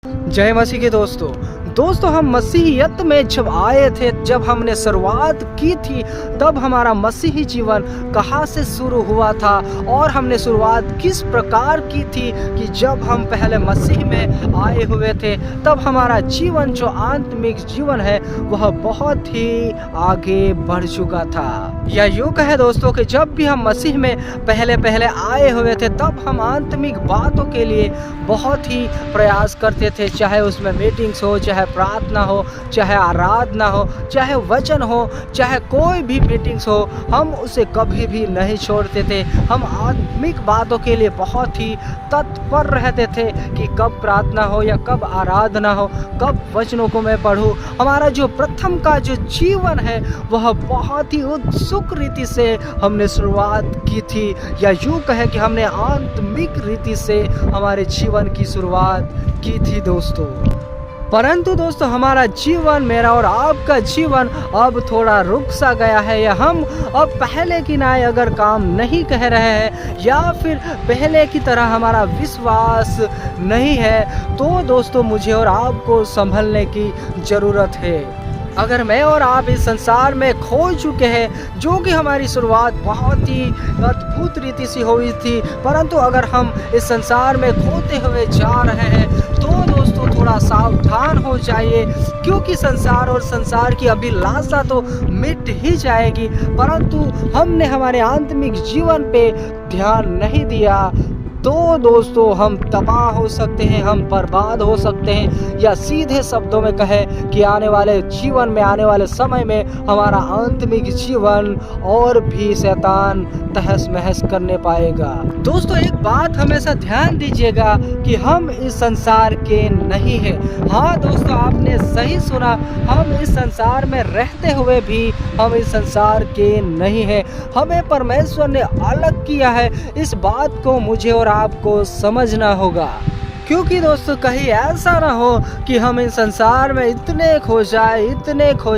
जय मसीह के दोस्तों हम मसीहियत में जब आए थे, जब हमने शुरुआत की थी, तब हमारा मसीही जीवन कहाँ से शुरू हुआ था और हमने शुरुआत किस प्रकार की थी कि जब हम पहले मसीह में आए हुए थे, तब हमारा जीवन जो आत्मिक जीवन है वह बहुत ही आगे बढ़ चुका था। या यूँ कहे दोस्तों कि जब भी हम मसीह में पहले आए हुए थे, तब हम आत्मिक बातों के लिए बहुत ही प्रयास करते थे, चाहे उसमें मीटिंग्स हो, चाहे प्रार्थना हो, चाहे आराधना हो, चाहे वचन हो, चाहे कोई भी मीटिंग्स हो, हम उसे कभी भी नहीं छोड़ते थे। हम आत्मिक बातों के लिए बहुत ही तत्पर रहते थे कि कब प्रार्थना हो या कब आराधना हो, कब वचनों को मैं पढ़ूं। हमारा जो प्रथम का जो जीवन है वह बहुत ही उत्सुक रीति से हमने शुरुआत की थी, या यूँ कहे कि हमने आत्मिक रीति से हमारे जीवन की शुरुआत की थी दोस्तों। परंतु दोस्तों हमारा जीवन, मेरा और आपका जीवन अब थोड़ा रुक सा गया है, या हम अब पहले की नाई अगर काम नहीं कह रहे हैं, या फिर पहले की तरह हमारा विश्वास नहीं है, तो दोस्तों मुझे और आपको संभलने की ज़रूरत है। अगर मैं और आप इस संसार में खो चुके हैं, जो कि हमारी शुरुआत बहुत ही अद्भुत रीति से हुई थी, परंतु अगर हम इस संसार में खोते हुए जा रहे हैं, तो दोस्तों थोड़ा सावधान हो जाइए, क्योंकि संसार और संसार की अभिलाषा तो मिट ही जाएगी, परंतु हमने हमारे आत्मिक जीवन पे ध्यान नहीं दिया, तो दोस्तों हम तबाह हो सकते हैं, हम बर्बाद हो सकते हैं, या सीधे शब्दों में कहें कि आने वाले जीवन में, आने वाले समय में हमारा आत्मिक जीवन और भी शैतान तहस महस करने पाएगा। दोस्तों एक बात हमेशा ध्यान दीजिएगा कि हम इस संसार के नहीं हैं। हाँ दोस्तों, आपने सही सुना, हम इस संसार में रहते हुए भी हम इस संसार के नहीं हैं। हमें परमेश्वर ने अलग किया है, इस बात को मुझे और आपको समझना होगा, क्योंकि दोस्तों कहीं ऐसा ना हो कि हम इस संसार में इतने खो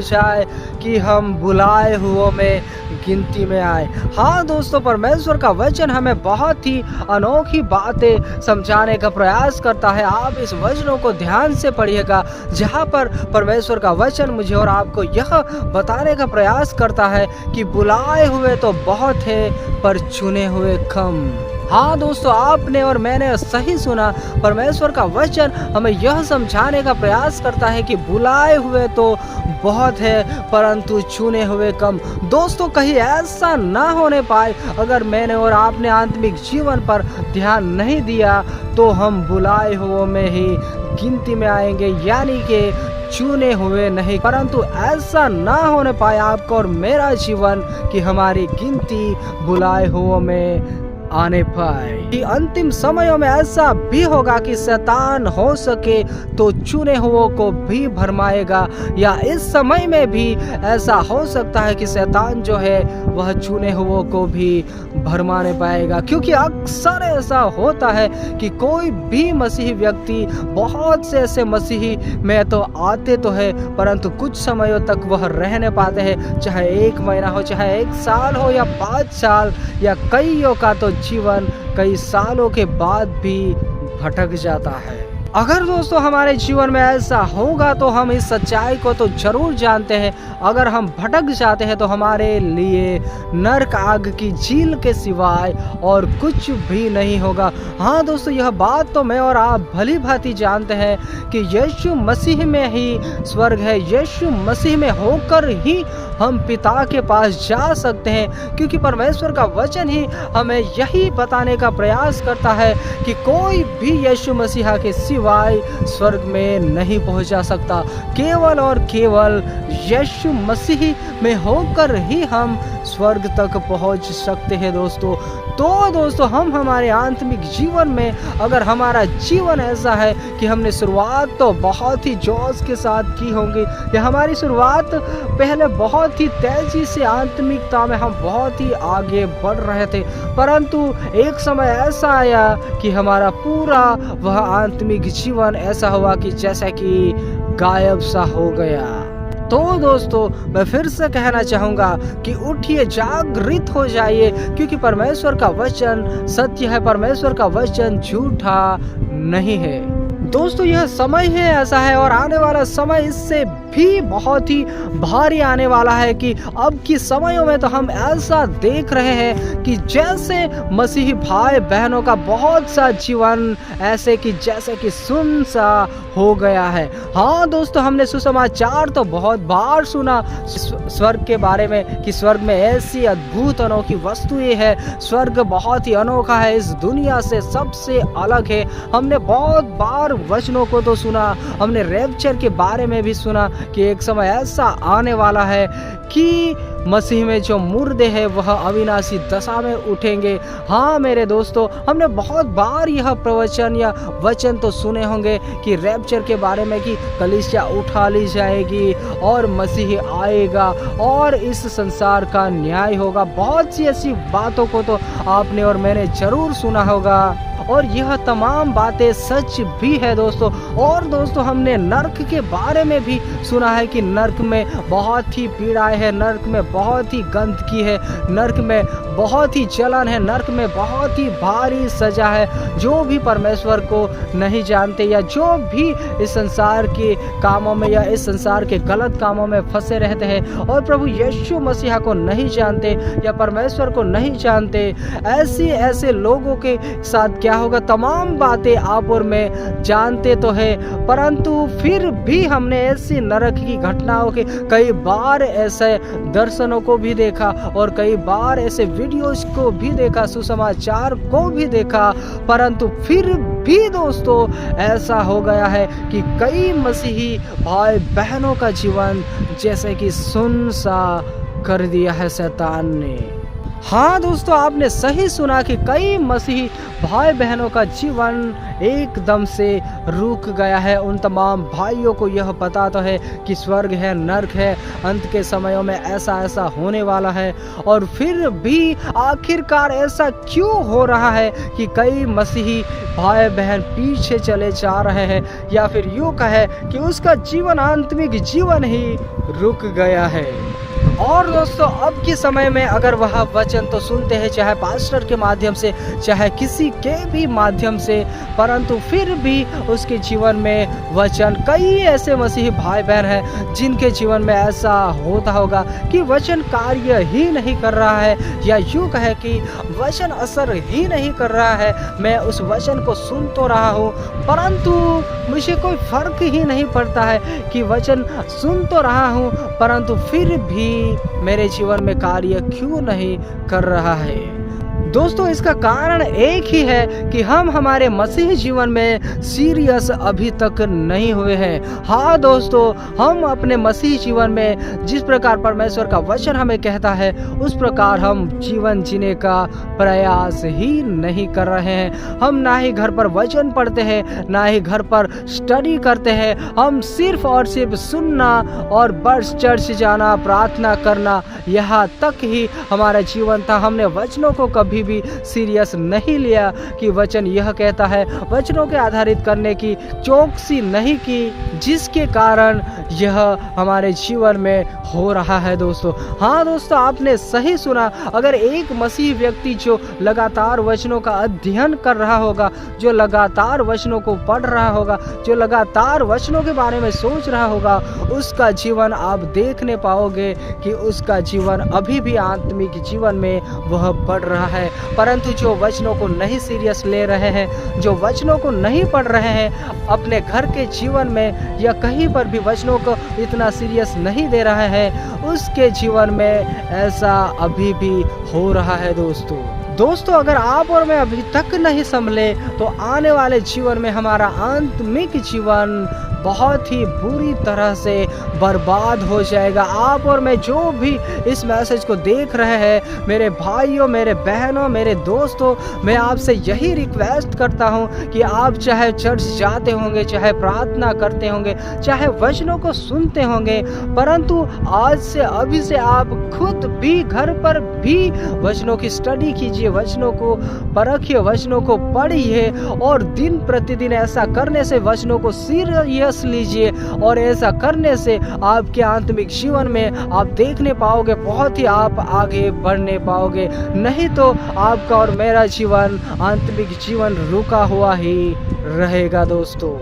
जाए कि हम बुलाए हुओं में गिनती में आए। हाँ दोस्तों, परमेश्वर का वचन हमें बहुत ही अनोखी बातें समझाने का प्रयास करता है। आप इस वचनों को ध्यान से पढ़िएगा, जहाँ पर परमेश्वर का वचन मुझे और आपको यह बताने का प्रयास करता है कि बुलाए हुए तो बहुत है पर चुने हुए कम। हाँ दोस्तों, आपने और मैंने सही सुना, परमेश्वर का वचन हमें यह समझाने का प्रयास करता है कि बुलाए हुए तो बहुत है परंतु चुने हुए कम। दोस्तों कहीं ऐसा ना होने पाए, अगर मैंने और आपने आत्मिक जीवन पर ध्यान नहीं दिया, तो हम बुलाए हुए में ही गिनती में आएंगे, यानी कि चुने हुए नहीं। परंतु ऐसा ना होने पाए आपका और मेरा जीवन कि हमारी गिनती बुलाए हुए में आने पाए। कि अंतिम समयों में ऐसा भी होगा कि शैतान हो सके तो चुने हुओं को भी भरमाएगा, या इस समय में भी ऐसा हो सकता है कि शैतान जो है वह चुने हुओं को भी भरमाने पाएगा, क्योंकि अक्सर ऐसा होता है कि कोई भी मसीही व्यक्ति, बहुत से ऐसे मसीही में तो आते तो है, परंतु कुछ समयों तक वह रहने पाते हैं, चाहे 1 महीना हो, चाहे 1 साल हो, या 5 साल, या कईयों का तो जीवन कई सालों के बाद भी भटक जाता है। अगर दोस्तों हमारे जीवन में ऐसा होगा तो हम इस सच्चाई को तो जरूर जानते हैं, अगर हम भटक जाते हैं तो हमारे लिए नरक आग की झील के सिवाय और कुछ भी नहीं होगा। हाँ दोस्तों, यह बात तो मैं और आप भली भांति जानते हैं कि यीशु मसीह में ही स्वर्ग है, यीशु मसीह में होकर ही हम पिता के पास जा सकते हैं, क्योंकि परमेश्वर का वचन ही हमें यही बताने का प्रयास करता है कि कोई भी यीशु मसीहा के सिवाय स्वर्ग में नहीं पहुंचा सकता। केवल और केवल यीशु मसीह में होकर ही हम स्वर्ग तक पहुंच सकते हैं दोस्तों। तो दोस्तों हम हमारे आत्मिक जीवन में, अगर हमारा जीवन ऐसा है कि हमने शुरुआत तो बहुत ही जोश के साथ की होंगी, या हमारी शुरुआत पहले बहुत ही तेजी से आत्मिकता में हम बहुत ही आगे बढ़ रहे थे, परंतु एक समय ऐसा आया कि हमारा पूरा वह आत्मिक जीवन ऐसा हुआ कि जैसा कि गायब सा हो गया। तो दोस्तों मैं फिर से कहना चाहूँगा कि उठिए, जागृत हो जाइए, क्योंकि परमेश्वर का वचन सत्य है, परमेश्वर का वचन झूठा नहीं है। दोस्तों यह समय है ऐसा है और आने वाला समय इससे भी बहुत ही भारी आने वाला है कि अब की समयों में तो हम ऐसा देख रहे हैं कि जैसे मसीही भाई बहनों का बहुत सा जीवन ऐसे कि जैसे कि सुन सा हो गया है। हाँ दोस्तों, हमने सुसमाचार तो बहुत बार सुना स्वर्ग के बारे में कि स्वर्ग में ऐसी अद्भुत अनोखी वस्तुएं है, स्वर्ग बहुत ही अनोखा है, इस दुनिया से सबसे अलग है। हमने बहुत बार वचनों को तो सुना, हमने रैप्चर के बारे में भी सुना कि एक समय ऐसा आने वाला है कि मसीह में जो मुर्दे हैं वह अविनाशी दशा में उठेंगे। हाँ मेरे दोस्तों, हमने बहुत बार यह प्रवचन या वचन तो सुने होंगे कि रैप्चर के बारे में कि कलीसिया उठा ली जाएगी और मसीह आएगा और इस संसार का न्याय होगा। बहुत सी ऐसी बातों को तो आपने और मैंने जरूर सुना होगा और यह तमाम बातें सच भी है दोस्तों। और दोस्तों हमने नर्क के बारे में भी सुना है कि नर्क में बहुत ही पीड़ाएं है, नर्क में बहुत ही गंदगी है, नर्क में बहुत ही जलन है, नर्क में बहुत ही भारी सजा है। जो भी परमेश्वर को नहीं जानते या जो भी इस संसार के कामों में या इस संसार के गलत कामों में फंसे रहते हैं और प्रभु यीशु मसीहा को नहीं जानते या परमेश्वर को नहीं जानते, ऐसे लोगों के साथ क्या होगा? तमाम बातें आप और मैं जानते तो है, परंतु फिर भी हमने ऐसी नरक की घटनाओं के कई बार ऐसे दर्शनों को भी देखा और कई बार ऐसे वीडियोस को भी देखा, सुसमाचार को भी देखा, परंतु फिर भी दोस्तों ऐसा हो गया है कि कई मसीही भाई बहनों का जीवन जैसे कि सुन सा कर दिया है शैतान ने। हाँ दोस्तों, आपने सही सुना कि कई मसीही भाई बहनों का जीवन एकदम से रुक गया है। उन तमाम भाइयों को यह पता तो है कि स्वर्ग है, नर्क है, अंत के समयों में ऐसा होने वाला है, और फिर भी आखिरकार ऐसा क्यों हो रहा है कि कई मसीही भाई बहन पीछे चले जा रहे हैं, या फिर यूँ कहे कि उसका जीवन आत्मिक जीवन ही रुक गया है। और दोस्तों अब के समय में अगर वह वचन तो सुनते हैं, चाहे पास्टर के माध्यम से चाहे किसी के भी माध्यम से, परंतु फिर भी उसके जीवन में वचन, कई ऐसे मसीही भाई बहन हैं जिनके जीवन में ऐसा होता होगा कि वचन कार्य ही नहीं कर रहा है, या यूँ कहे कि वचन असर ही नहीं कर रहा है। मैं उस वचन को सुन तो रहा हूँ परंतु मुझे कोई फर्क ही नहीं पड़ता है कि वचन सुन तो रहा हूँ परंतु फिर भी मेरे जीवन में कार्य क्यों नहीं कर रहा है। दोस्तों इसका कारण एक ही है कि हम हमारे मसीह जीवन में सीरियस अभी तक नहीं हुए हैं। हाँ दोस्तों, हम अपने मसीह जीवन में जिस प्रकार परमेश्वर का वचन हमें कहता है उस प्रकार हम जीवन जीने का प्रयास ही नहीं कर रहे हैं। हम ना ही घर पर वचन पढ़ते हैं, ना ही घर पर स्टडी करते हैं। हम सिर्फ और सिर्फ सुनना और बस चर्च जाना, प्रार्थना करना, यहाँ तक ही हमारा जीवन था। हमने वचनों को कभी भी सीरियस नहीं लिया कि वचन यह कहता है, वचनों के आधारित करने की चौकसी नहीं की, जिसके कारण यह हमारे जीवन में हो रहा है दोस्तों। हाँ दोस्तों, आपने सही सुना। अगर एक मसीह व्यक्ति जो लगातार वचनों का अध्ययन कर रहा होगा, जो लगातार वचनों को पढ़ रहा होगा, जो लगातार वचनों के बारे में सोच रहा होगा, उसका जीवन आप देखने पाओगे कि उसका जीवन अभी भी आत्मिक जीवन में वह बढ़ रहा है। परंतु जो वचनों को नहीं सीरियस ले रहे हैं, जो वचनों को नहीं पढ़ रहे हैं, अपने घर के जीवन में या कहीं पर भी वचनों को इतना सीरियस नहीं दे रहे हैं, उसके जीवन में ऐसा अभी भी हो रहा है दोस्तों अगर आप और मैं अभी तक नहीं संभले तो आने वाले जीवन में हमारा आत्मिक जीवन बहुत ही बुरी तरह से बर्बाद हो जाएगा। आप और मैं जो भी इस मैसेज को देख रहे हैं, मेरे भाइयों, मेरे बहनों, मेरे दोस्तों, मैं आपसे यही रिक्वेस्ट करता हूं कि आप चाहे चर्च जाते होंगे, चाहे प्रार्थना करते होंगे, चाहे वचनों को सुनते होंगे, परंतु आज से अभी से आप खुद भी घर पर भी वचनों की स्टडी कीजिए, वचनों को परखिए, वचनों को पढ़िए, और दिन प्रतिदिन ऐसा करने से वचनों को सीरियस लीजिए, और ऐसा करने से आपके आत्मिक जीवन में आप देखने पाओगे बहुत ही आप आगे बढ़ने पाओगे। नहीं तो आपका और मेरा जीवन आत्मिक जीवन रुका हुआ ही रहेगा दोस्तों।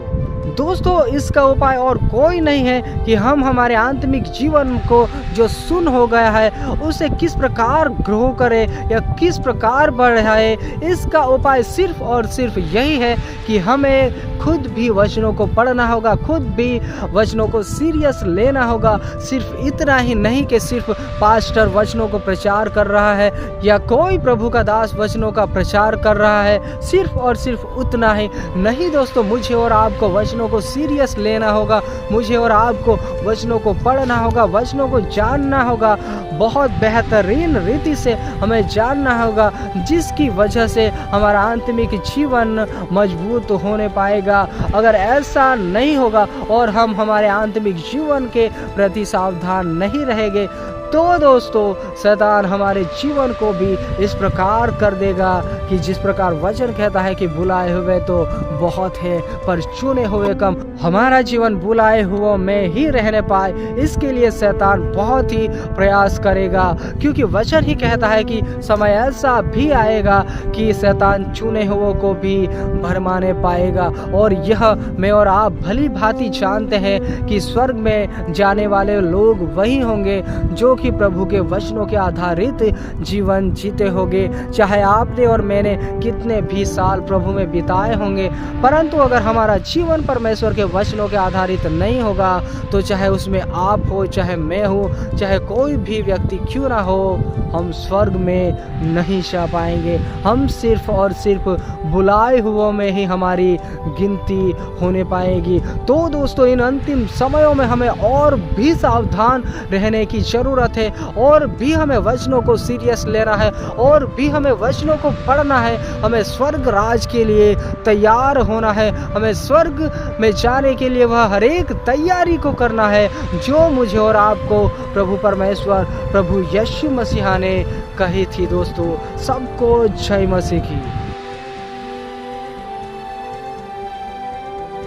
दोस्तों इसका उपाय और कोई नहीं है कि हम हमारे आत्मिक जीवन को जो सुन हो गया है उसे किस प्रकार ग्रो करें या किस प्रकार बढ़ाए। इसका उपाय सिर्फ और सिर्फ यही है कि हमें खुद भी वचनों को पढ़ना होगा, खुद भी वचनों को सीरियस लेना होगा। सिर्फ इतना ही नहीं कि सिर्फ पास्टर वचनों को प्रचार कर रहा है या कोई प्रभु का दास वचनों का प्रचार कर रहा है, सिर्फ और सिर्फ उतना ही नहीं दोस्तों, मुझे और आपको वचनों को सीरियस लेना होगा, मुझे और आपको वचनों को पढ़ना होगा, वचनों को जानना होगा, बहुत बेहतरीन रीति से हमें जानना होगा, जिसकी वजह से हमारा आत्मिक जीवन मजबूत होने पाएगा। अगर ऐसा नहीं होगा और हम हमारे आत्मिक जीवन के प्रति सावधान नहीं रहेंगे तो दोस्तों शैतान हमारे जीवन को भी इस प्रकार कर देगा कि जिस प्रकार वचन कहता है कि बुलाए हुए तो बहुत है पर चुने हुए कम। हमारा जीवन बुलाए हुए में ही रहने पाए, इसके लिए शैतान बहुत ही प्रयास करेगा, क्योंकि वचन ही कहता है कि समय ऐसा भी आएगा कि शैतान चुने हुए को भी भरमाने पाएगा। और यह मैं और आप भली भांति जानते हैं कि स्वर्ग में जाने वाले लोग वही होंगे जो कि प्रभु के वचनों के आधारित जीवन जीते होंगे। चाहे आपने और मैंने कितने भी साल प्रभु में बिताए होंगे, परंतु अगर हमारा जीवन परमेश्वर के वचनों के आधारित नहीं होगा तो चाहे उसमें आप हो, चाहे मैं हो, चाहे कोई भी व्यक्ति क्यों ना हो, हम स्वर्ग में नहीं जा पाएंगे। हम सिर्फ और सिर्फ बुलाए हुओं में ही हमारी गिनती होने पाएगी। तो दोस्तों इन अंतिम समयों में हमें और भी सावधान रहने की ज़रूरत है, और भी हमें वचनों को सीरियस लेना है, और भी हमें वचनों को पढ़ना है। हमें स्वर्ग राज के लिए तैयार होना है, हमें स्वर्ग में जाने के लिए वह हर एक तैयारी को करना है जो मुझे और आपको प्रभु परमेश्वर प्रभु यीशु मसीह ने कही थी। दोस्तों सबको जय मसीह की।